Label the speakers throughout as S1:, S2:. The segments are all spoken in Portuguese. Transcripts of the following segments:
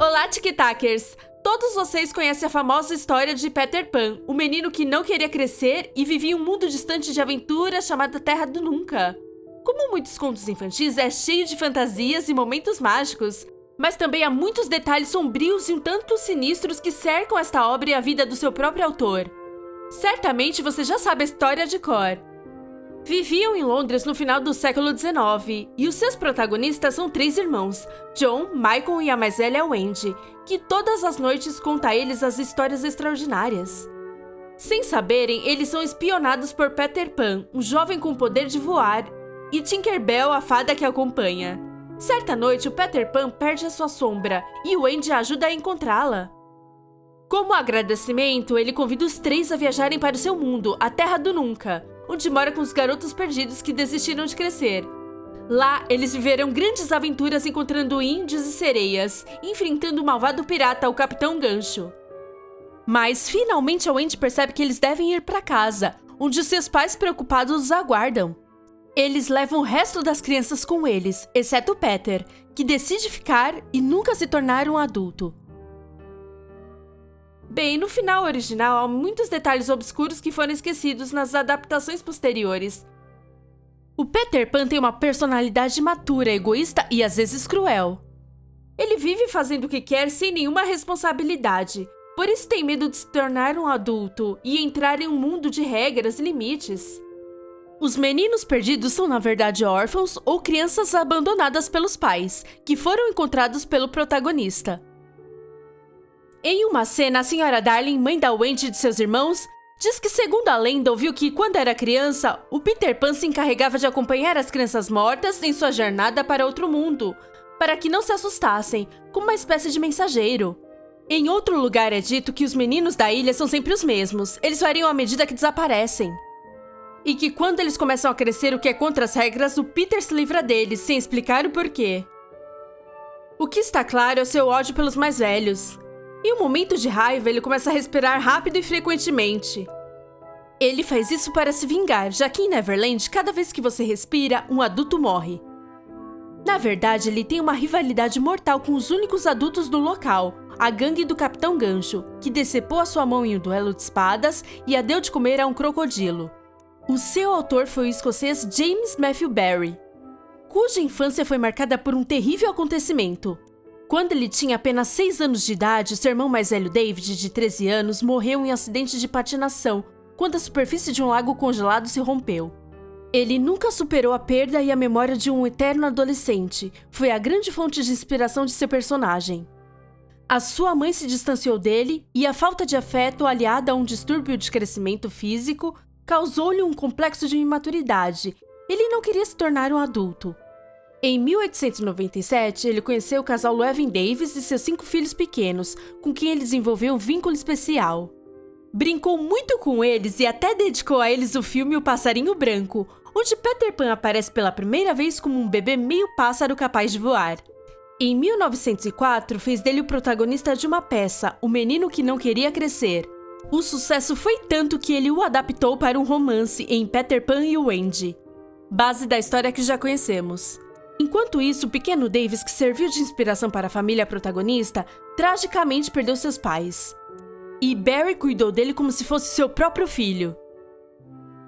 S1: Olá, Tic-Tacers! Todos vocês conhecem a famosa história de Peter Pan, o menino que não queria crescer e vivia em um mundo distante de aventura chamado Terra do Nunca. Como muitos contos infantis, é cheio de fantasias e momentos mágicos, mas também há muitos detalhes sombrios e um tanto sinistros que cercam esta obra e a vida do seu próprio autor. Certamente você já sabe a história de cor. Viviam em Londres no final do século XIX, e os seus protagonistas são 3 irmãos, John, Michael e a mais velha Wendy, que todas as noites conta a eles as histórias extraordinárias. Sem saberem, eles são espionados por Peter Pan, um jovem com o poder de voar, e Tinkerbell, a fada que acompanha. Certa noite, o Peter Pan perde a sua sombra, e Wendy ajuda a encontrá-la. Como agradecimento, ele convida os 3 a viajarem para o seu mundo, a Terra do Nunca, onde mora com os garotos perdidos que desistiram de crescer. Lá, eles viverão grandes aventuras encontrando índios e sereias, enfrentando o malvado pirata, o Capitão Gancho. Mas, finalmente, a Wendy percebe que eles devem ir para casa, onde os seus pais preocupados os aguardam. Eles levam o resto das crianças com eles, exceto Peter, que decide ficar e nunca se tornar um adulto. Bem, no final original há muitos detalhes obscuros que foram esquecidos nas adaptações posteriores. O Peter Pan tem uma personalidade matura, egoísta e às vezes cruel. Ele vive fazendo o que quer sem nenhuma responsabilidade, por isso tem medo de se tornar um adulto e entrar em um mundo de regras e limites. Os meninos perdidos são na verdade órfãos ou crianças abandonadas pelos pais, que foram encontrados pelo protagonista. Em uma cena, a Sra. Darling, mãe da Wendy e de seus irmãos, diz que, segundo a lenda, ouviu que, quando era criança, o Peter Pan se encarregava de acompanhar as crianças mortas em sua jornada para outro mundo, para que não se assustassem, como uma espécie de mensageiro. Em outro lugar é dito que os meninos da ilha são sempre os mesmos, eles variam à medida que desaparecem. E que quando eles começam a crescer o que é contra as regras, o Peter se livra deles, sem explicar o porquê. O que está claro é o seu ódio pelos mais velhos. Em um momento de raiva, ele começa a respirar rápido e frequentemente. Ele faz isso para se vingar, já que em Neverland, cada vez que você respira, um adulto morre. Na verdade, ele tem uma rivalidade mortal com os únicos adultos do local, a gangue do Capitão Gancho, que decepou a sua mão em um duelo de espadas e a deu de comer a um crocodilo. O seu autor foi o escocês James Matthew Barrie, cuja infância foi marcada por um terrível acontecimento. Quando ele tinha apenas 6 anos de idade, seu irmão mais velho David, de 13 anos, morreu em um acidente de patinação, quando a superfície de um lago congelado se rompeu. Ele nunca superou a perda e a memória de um eterno adolescente. Foi a grande fonte de inspiração de seu personagem. A sua mãe se distanciou dele e a falta de afeto, aliada a um distúrbio de crescimento físico, causou-lhe um complexo de imaturidade. Ele não queria se tornar um adulto. Em 1897, ele conheceu o casal Llewyn Davis e seus 5 filhos pequenos, com quem ele desenvolveu um vínculo especial. Brincou muito com eles e até dedicou a eles o filme O Passarinho Branco, onde Peter Pan aparece pela primeira vez como um bebê meio pássaro capaz de voar. Em 1904, fez dele o protagonista de uma peça, O Menino que Não Queria Crescer. O sucesso foi tanto que ele o adaptou para um romance em Peter Pan e Wendy, base da história que já conhecemos. Enquanto isso, o pequeno Davis, que serviu de inspiração para a família protagonista, tragicamente perdeu seus pais. E Barrie cuidou dele como se fosse seu próprio filho.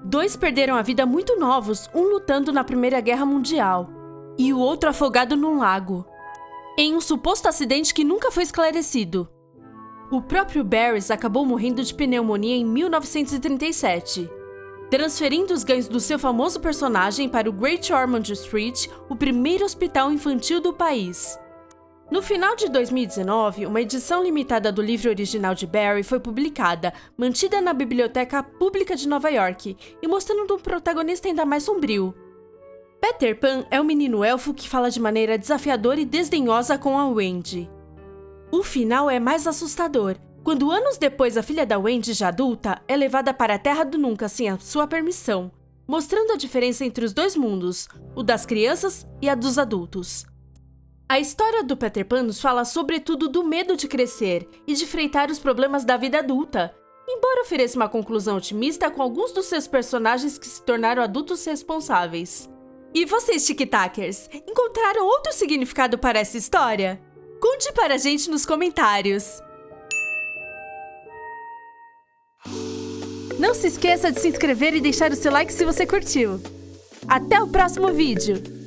S1: 2 perderam a vida muito novos, um lutando na Primeira Guerra Mundial, e o outro afogado num lago, em um suposto acidente que nunca foi esclarecido. O próprio Barrie acabou morrendo de pneumonia em 1937. Transferindo os ganhos do seu famoso personagem para o Great Ormond Street, o primeiro hospital infantil do país. No final de 2019, uma edição limitada do livro original de Barrie foi publicada, mantida na Biblioteca Pública de Nova York, e mostrando um protagonista ainda mais sombrio. Peter Pan é um menino elfo que fala de maneira desafiadora e desdenhosa com a Wendy. O final é mais assustador, quando anos depois a filha da Wendy, já adulta, é levada para a Terra do Nunca sem a sua permissão, mostrando a diferença entre os 2 mundos, o das crianças e a dos adultos. A história do Peter Pan nos fala sobretudo do medo de crescer e de enfrentar os problemas da vida adulta, embora ofereça uma conclusão otimista com alguns dos seus personagens que se tornaram adultos responsáveis. E vocês, Tic-Tacers, encontraram outro significado para essa história? Conte para a gente nos comentários. Não se esqueça de se inscrever e deixar o seu like se você curtiu. Até o próximo vídeo!